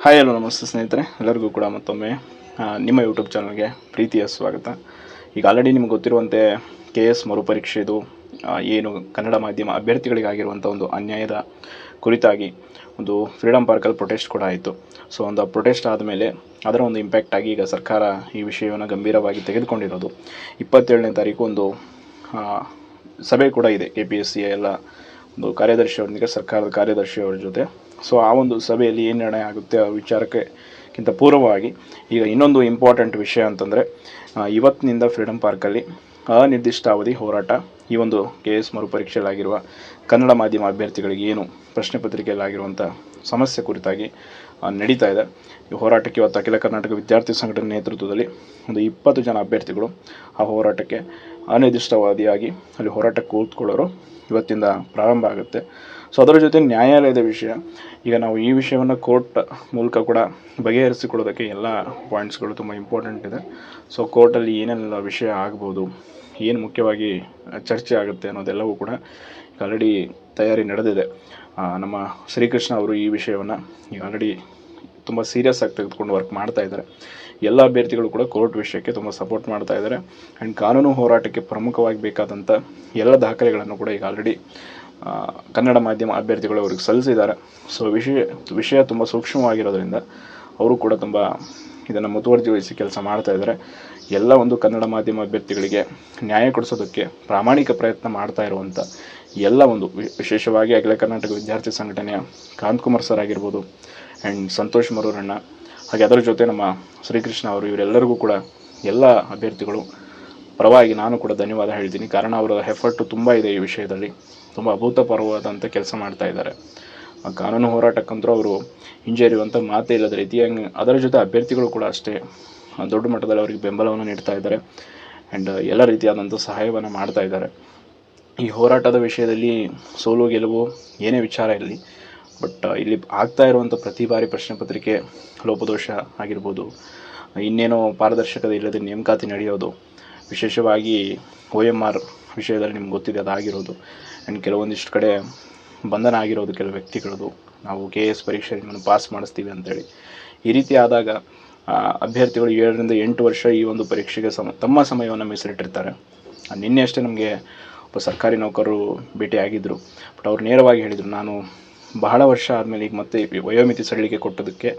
Hi hello ನಮಸ್ತೆ ಸ್ನೇಹಿತರೆ, ಎಲ್ಲರಿಗೂ ಕೂಡ ಮತ್ತೊಮ್ಮೆ ನಿಮ್ಮ ಯೂಟ್ಯೂಬ್ ಚಾನಲ್ಗೆ ಪ್ರೀತಿಯ ಸ್ವಾಗತ. ಈಗ ಆಲ್ರೆಡಿ ನಿಮ್ಗೆ ಗೊತ್ತಿರುವಂತೆ KS ಮರುಪರೀಕ್ಷೆದು ಏನು ಕನ್ನಡ ಮಾಧ್ಯಮ ಅಭ್ಯರ್ಥಿಗಳಿಗಾಗಿರುವಂಥ ಒಂದು ಅನ್ಯಾಯದ ಕುರಿತಾಗಿ ಒಂದು ಫ್ರೀಡಮ್ ಪಾರ್ಕಲ್ಲಿ ಪ್ರೊಟೆಸ್ಟ್ ಕೂಡ ಆಯಿತು. ಸೊ ಒಂದು ಪ್ರೊಟೆಸ್ಟ್ ಆದಮೇಲೆ ಅದರ ಒಂದು ಇಂಪ್ಯಾಕ್ಟ್ ಆಗಿ ಈಗ ಸರ್ಕಾರ ಈ ವಿಷಯವನ್ನು ಗಂಭೀರವಾಗಿ ತೆಗೆದುಕೊಂಡಿರೋದು. 27ನೇ ತಾರೀಕು ಒಂದು ಸಭೆ ಕೂಡ ಇದೆ KPSCಯ ಎಲ್ಲ ಒಂದು ಕಾರ್ಯದರ್ಶಿಯವರೊಂದಿಗೆ, ಸರ್ಕಾರದ ಕಾರ್ಯದರ್ಶಿಯವರ ಜೊತೆ. ಸೊ ಆ ಒಂದು ಸಭೆಯಲ್ಲಿ ಏನು ನಿರ್ಣಯ ಆಗುತ್ತೆ ಆ ವಿಚಾರಕ್ಕಿಂತ ಪೂರ್ವವಾಗಿ ಈಗ ಇನ್ನೊಂದು ಇಂಪಾರ್ಟೆಂಟ್ ವಿಷಯ ಅಂತಂದರೆ, ಇವತ್ತಿನಿಂದ ಫ್ರೀಡಮ್ ಪಾರ್ಕಲ್ಲಿ ಅನಿರ್ದಿಷ್ಟಾವಧಿ ಹೋರಾಟ ಈ ಒಂದು KS ಮರುಪರೀಕ್ಷೆಯಲ್ಲಾಗಿರುವ ಕನ್ನಡ ಮಾಧ್ಯಮ ಅಭ್ಯರ್ಥಿಗಳಿಗೆ ಏನು ಪ್ರಶ್ನೆ ಪತ್ರಿಕೆಯಲ್ಲಾಗಿರುವಂಥ ಸಮಸ್ಯೆ ಕುರಿತಾಗಿ ನಡೀತಾ ಇದೆ. ಈ ಹೋರಾಟಕ್ಕೆ ಇವತ್ತು ಅಖಿಲ ಕರ್ನಾಟಕ ವಿದ್ಯಾರ್ಥಿ ಸಂಘಟನೆ ನೇತೃತ್ವದಲ್ಲಿ ಒಂದು 20 ಜನ ಅಭ್ಯರ್ಥಿಗಳು ಆ ಹೋರಾಟಕ್ಕೆ ಅನಿರ್ದಿಷ್ಟಾವಧಿಯಾಗಿ ಅಲ್ಲಿ ಹೋರಾಟಕ್ಕೆ ಕೂತ್ಕೊಳ್ಳೋರು ಇವತ್ತಿಂದ ಪ್ರಾರಂಭ ಆಗುತ್ತೆ. ಸೊ ಅದರ ಜೊತೆ ನ್ಯಾಯಾಲಯದ ವಿಷಯ, ಈಗ ನಾವು ಈ ವಿಷಯವನ್ನು ಕೋರ್ಟ್ ಮೂಲಕ ಕೂಡ ಬಗೆಹರಿಸಿಕೊಳ್ಳೋದಕ್ಕೆ ಎಲ್ಲ ಪಾಯಿಂಟ್ಸ್ಗಳು ತುಂಬ ಇಂಪಾರ್ಟೆಂಟ್ ಇದೆ. ಸೊ ಕೋರ್ಟಲ್ಲಿ ಏನೆಲ್ಲ ವಿಷಯ ಆಗ್ಬೋದು, ಏನು ಮುಖ್ಯವಾಗಿ ಚರ್ಚೆ ಆಗುತ್ತೆ ಅನ್ನೋದೆಲ್ಲವೂ ಕೂಡ ಆಲ್ರೆಡಿ ತಯಾರಿ ನಡೆದಿದೆ. ನಮ್ಮ ಶ್ರೀಕೃಷ್ಣ ಅವರು ಈ ವಿಷಯವನ್ನು ಈಗ ಆಲ್ರೆಡಿ ತುಂಬ ಸೀರಿಯಸ್ ಆಗಿ ತೆಗೆದುಕೊಂಡು ವರ್ಕ್ ಮಾಡ್ತಾ ಇದ್ದಾರೆ. ಎಲ್ಲ ಅಭ್ಯರ್ಥಿಗಳು ಕೂಡ ಕೋರ್ಟ್ ವಿಷಯಕ್ಕೆ ತುಂಬ ಸಪೋರ್ಟ್ ಮಾಡ್ತಾ ಇದ್ದಾರೆ. ಆ್ಯಂಡ್ ಕಾನೂನು ಹೋರಾಟಕ್ಕೆ ಪ್ರಮುಖವಾಗಿ ಬೇಕಾದಂಥ ಎಲ್ಲ ದಾಖಲೆಗಳನ್ನು ಕೂಡ ಈಗ ಆಲ್ರೆಡಿ ಕನ್ನಡ ಮಾಧ್ಯಮ ಅಭ್ಯರ್ಥಿಗಳು ಅವ್ರಿಗೆ ಸಲ್ಲಿಸಿದ್ದಾರೆ. ಸೊ ವಿಷಯ ತುಂಬ ಸೂಕ್ಷ್ಮವಾಗಿರೋದ್ರಿಂದ ಅವರು ಕೂಡ ತುಂಬ ಇದನ್ನು ಮುತುವರ್ಜಿ ವಹಿಸಿ ಕೆಲಸ ಮಾಡ್ತಾ ಇದ್ದಾರೆ. ಎಲ್ಲ ಒಂದು ಕನ್ನಡ ಮಾಧ್ಯಮ ಅಭ್ಯರ್ಥಿಗಳಿಗೆ ನ್ಯಾಯ ಕೊಡಿಸೋದಕ್ಕೆ ಪ್ರಾಮಾಣಿಕ ಪ್ರಯತ್ನ ಮಾಡ್ತಾ ಇರುವಂಥ ಎಲ್ಲ ಒಂದು ವಿಶೇಷವಾಗಿ ಅಖಿಲ ಕರ್ನಾಟಕ ವಿದ್ಯಾರ್ಥಿ ಸಂಘಟನೆಯ ಕಾಂತಕುಮಾರ್ ಸರ್ ಆಗಿರ್ಬೋದು, ಆ್ಯಂಡ್ ಸಂತೋಷ್ ಮರೂರಣ್ಣ, ಹಾಗೆ ಅದರ ಜೊತೆ ನಮ್ಮ ಶ್ರೀಕೃಷ್ಣ ಅವರು, ಇವರೆಲ್ಲರಿಗೂ ಕೂಡ ಎಲ್ಲ ಅಭ್ಯರ್ಥಿಗಳು ಪರವಾಗಿ ನಾನು ಕೂಡ ಧನ್ಯವಾದ ಹೇಳ್ತೀನಿ. ಕಾರಣ ಅವರ ಎಫರ್ಟು ತುಂಬ ಇದೆ ಈ ವಿಷಯದಲ್ಲಿ, ತುಂಬ ಅಭೂತಪೂರ್ವವಾದಂಥ ಕೆಲಸ ಮಾಡ್ತಾ ಇದ್ದಾರೆ. ಕಾನೂನು ಹೋರಾಟಕ್ಕಂತೂ ಅವರು ಹಿಂಜರಿಯುವಂಥ ಮಾತೇ ಇಲ್ಲದ ರೀತಿ. ಅದರ ಜೊತೆ ಅಭ್ಯರ್ಥಿಗಳು ಕೂಡ ಅಷ್ಟೇ ದೊಡ್ಡ ಮಟ್ಟದಲ್ಲಿ ಅವರಿಗೆ ಬೆಂಬಲವನ್ನು ನೀಡ್ತಾ ಇದ್ದಾರೆ. ಆ್ಯಂಡ್ ಎಲ್ಲ ರೀತಿಯಾದಂಥ ಸಹಾಯವನ್ನು ಮಾಡ್ತಾ ಇದ್ದಾರೆ. ಈ ಹೋರಾಟದ ವಿಷಯದಲ್ಲಿ ಸೋಲು ಗೆಲುವು ಏನೇ ವಿಚಾರ ಇರಲಿ, ಬಟ್ ಇಲ್ಲಿ ಆಗ್ತಾ ಇರುವಂಥ ಪ್ರತಿ ಬಾರಿ ಪ್ರಶ್ನೆ ಪತ್ರಿಕೆ ಲೋಪದೋಷ ಆಗಿರ್ಬೋದು, ಇನ್ನೇನೋ ಪಾರದರ್ಶಕತೆ ಇಲ್ಲದೆ ನೇಮಕಾತಿ ನಡೆಯೋದು, ವಿಶೇಷವಾಗಿ OMR ವಿಷಯದಲ್ಲಿ ನಿಮ್ಗೆ ಗೊತ್ತಿದೆ ಅದಾಗಿರೋದು, ಆ್ಯಂಡ್ ಕೆಲವೊಂದಿಷ್ಟು ಕಡೆ ಬಂಧನ ಆಗಿರೋದು ಕೆಲವು ವ್ಯಕ್ತಿಗಳದು, ನಾವು KS ಪರೀಕ್ಷೆ ನಿಮ್ಮನ್ನು ಪಾಸ್ ಮಾಡಿಸ್ತೀವಿ ಅಂತೇಳಿ. ಈ ರೀತಿ ಆದಾಗ ಅಭ್ಯರ್ಥಿಗಳು 7 ರಿಂದ 8 ವರ್ಷ ಈ ಒಂದು ಪರೀಕ್ಷೆಗೆ ತಮ್ಮ ಸಮಯವನ್ನು ಮೀಸಲಿಟ್ಟಿರ್ತಾರೆ. ನಿನ್ನೆ ಅಷ್ಟೇ ನಮಗೆ ಒಬ್ಬ ಸರ್ಕಾರಿ ನೌಕರರು ಭೇಟಿಯಾಗಿದ್ದರು. ಬಟ್ ಅವ್ರು ನೇರವಾಗಿ ಹೇಳಿದರು, ನಾನು ಬಹಳ ವರ್ಷ ಆದಮೇಲೆ ಈಗ ಮತ್ತೆ ವಯೋಮಿತಿ ಸಡಿಲಿಕೆ ಕೊಟ್ಟೋದಕ್ಕೆ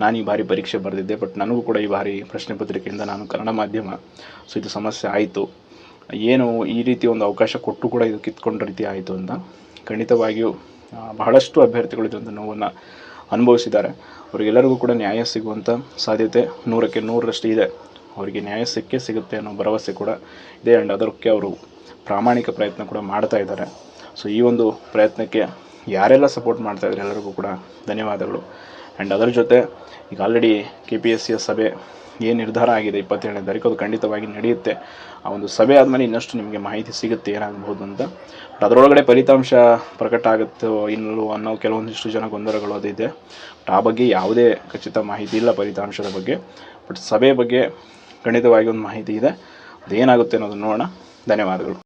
ನಾನು ಈ ಬಾರಿ ಪರೀಕ್ಷೆ ಬರೆದಿದ್ದೆ, ಬಟ್ ನನಗೂ ಕೂಡ ಈ ಬಾರಿ ಪ್ರಶ್ನೆ ಪತ್ರಿಕೆಯಿಂದ ನಾನು ಕನ್ನಡ ಮಾಧ್ಯಮ, ಸೊ ಇದು ಸಮಸ್ಯೆ ಆಯಿತು, ಏನು ಈ ರೀತಿ ಒಂದು ಅವಕಾಶ ಕೊಟ್ಟು ಕೂಡ ಇದು ಕಿತ್ಕೊಂಡ ರೀತಿ ಆಯಿತು ಅಂತ. ಖಂಡಿತವಾಗಿಯೂ ಬಹಳಷ್ಟು ಅಭ್ಯರ್ಥಿಗಳು ಇದೊಂದು ನೋವನ್ನು ಅನುಭವಿಸಿದ್ದಾರೆ. ಅವರಿಗೆಲ್ಲರಿಗೂ ಕೂಡ ನ್ಯಾಯ ಸಿಗುವಂಥ ಸಾಧ್ಯತೆ 100ಕ್ಕೆ 100ರಷ್ಟು ಇದೆ. ಅವರಿಗೆ ನ್ಯಾಯ ಸಿಗುತ್ತೆ ಅನ್ನೋ ಭರವಸೆ ಕೂಡ ಇದೆ. ಆ್ಯಂಡ್ ಅದಕ್ಕೆ ಅವರು ಪ್ರಾಮಾಣಿಕ ಪ್ರಯತ್ನ ಕೂಡ ಮಾಡ್ತಾ ಇದ್ದಾರೆ. ಸೊ ಈ ಒಂದು ಪ್ರಯತ್ನಕ್ಕೆ ಯಾರೆಲ್ಲ ಸಪೋರ್ಟ್ ಮಾಡ್ತಾ ಇದ್ದಾರೆ ಎಲ್ಲರಿಗೂ ಕೂಡ ಧನ್ಯವಾದಗಳು. ಆ್ಯಂಡ್ ಅದರ ಜೊತೆ ಈಗ ಆಲ್ರೆಡಿ KPSCಯ ಸಭೆ ಏನು ನಿರ್ಧಾರ ಆಗಿದೆ 27ನೇ ತಾರೀಕು, ಅದು ಖಂಡಿತವಾಗಿ ನಡೆಯುತ್ತೆ. ಆ ಒಂದು ಸಭೆ ಆದಮೇಲೆ ಇನ್ನಷ್ಟು ನಿಮಗೆ ಮಾಹಿತಿ ಸಿಗುತ್ತೆ ಏನಾಗ್ಬೋದು ಅಂತ. ಬಟ್ ಅದರೊಳಗಡೆ ಫಲಿತಾಂಶ ಪ್ರಕಟ ಆಗುತ್ತೋ ಇಲ್ಲವೋ ಅನ್ನೋ ಕೆಲವೊಂದಿಷ್ಟು ಜನ ಗೊಂದಲಗಳು ಅದಿದೆ. ಬಟ್ ಆ ಬಗ್ಗೆ ಯಾವುದೇ ಖಚಿತ ಮಾಹಿತಿ ಇಲ್ಲ ಫಲಿತಾಂಶದ ಬಗ್ಗೆ. ಬಟ್ ಸಭೆ ಬಗ್ಗೆ ಖಂಡಿತವಾಗಿ ಒಂದು ಮಾಹಿತಿ ಇದೆ. ಅದೇನಾಗುತ್ತೆ ಅನ್ನೋದನ್ನು ನೋಡೋಣ. ಧನ್ಯವಾದಗಳು.